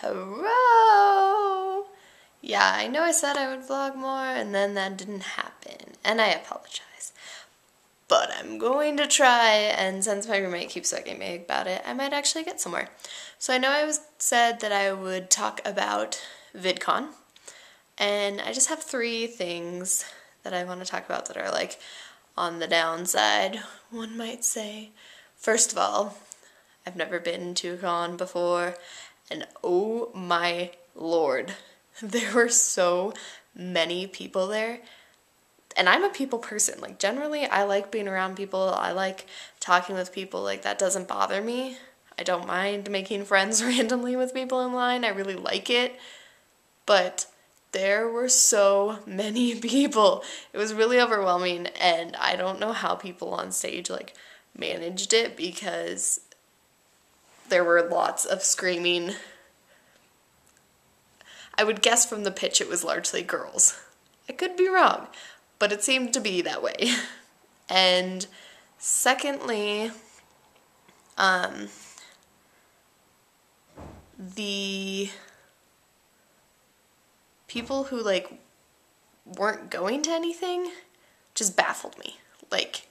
Hello! Yeah, I know I said I would vlog more and then that didn't happen, and I apologize. But I'm going to try, and since my roommate keeps bugging me about it, I might actually get somewhere. So I know I said that I would talk about Vidcon, and I just have 3 things that I want to talk about that are like on the downside, one might say. First of all, I've never been to a con before, and oh my lord, there were so many people there. And I'm a people person. Like, generally, I like being around people. I like talking with people. Like, that doesn't bother me. I don't mind making friends randomly with people in line. I really like it. But there were so many people. It was really overwhelming, and I don't know how people on stage, like, managed it, because there were lots of screaming. I would guess from the pitch it was largely girls. I could be wrong, but it seemed to be that way. And secondly, the people who, like, weren't going to anything just baffled me. Like,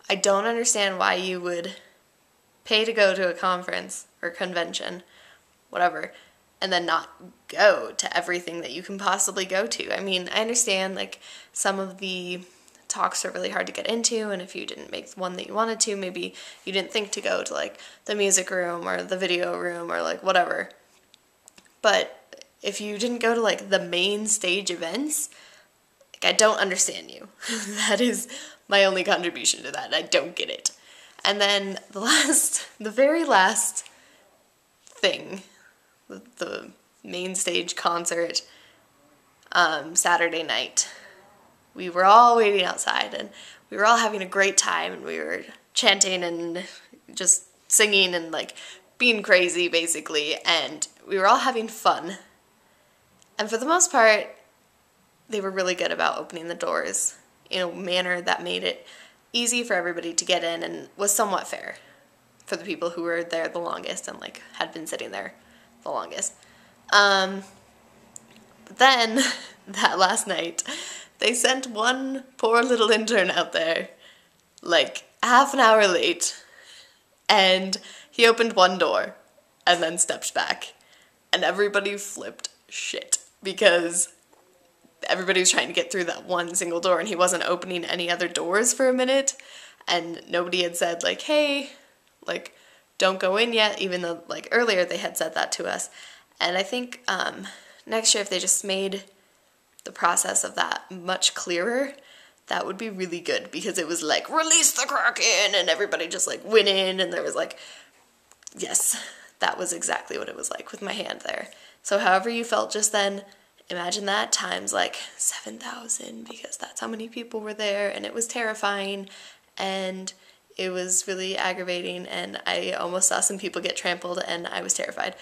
I don't understand why you would pay to go to a conference or convention, whatever, and then not go to everything that you can possibly go to. I mean, I understand, like, some of the talks are really hard to get into, and if you didn't make one that you wanted to, maybe you didn't think to go to, like, the music room or the video room or, like, whatever. But if you didn't go to, like, the main stage events, like, I don't understand you. That is my only contribution to that. I don't get it. And then the very last thing, the main stage concert, Saturday night, we were all waiting outside, and we were all having a great time, and we were chanting and just singing and, like, being crazy, basically, and we were all having fun. And for the most part, they were really good about opening the doors in a manner that made it easy for everybody to get in and was somewhat fair for the people who were there the longest and, like, had been sitting there the longest. But then, that last night, they sent one poor little intern out there, like, half an hour late, and he opened one door and then stepped back, and everybody flipped shit, because everybody was trying to get through that one single door, and he wasn't opening any other doors for a minute, and nobody had said, like, hey, like, don't go in yet, even though, like, earlier they had said that to us. And I think next year, if they just made the process of that much clearer, that would be really good, because it was like, release the Kraken, and everybody just, like, went in, and there was, like, yes, that was exactly what it was like with my hand there. So however you felt just then, imagine that times, like, 7,000, because that's how many people were there, and it was terrifying, and it was really aggravating, and I almost saw some people get trampled, and I was terrified.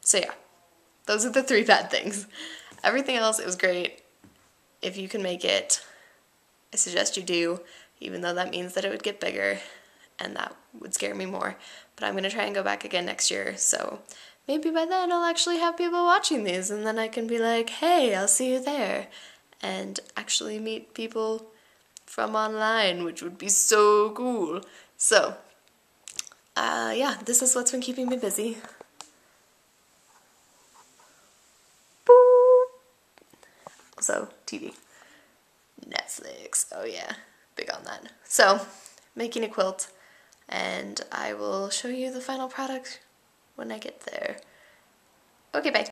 So yeah, those are the 3 bad things. Everything else, it was great. If you can make it, I suggest you do, even though that means that it would get bigger, and that would scare me more. But I'm going to try and go back again next year, so maybe by then I'll actually have people watching these, and then I can be like, hey, I'll see you there, and actually meet people from online, which would be so cool. So, yeah, this is what's been keeping me busy. Also, TV. Netflix, oh yeah, big on that. So, making a quilt, and I will show you the final product when I get there. Okay, bye.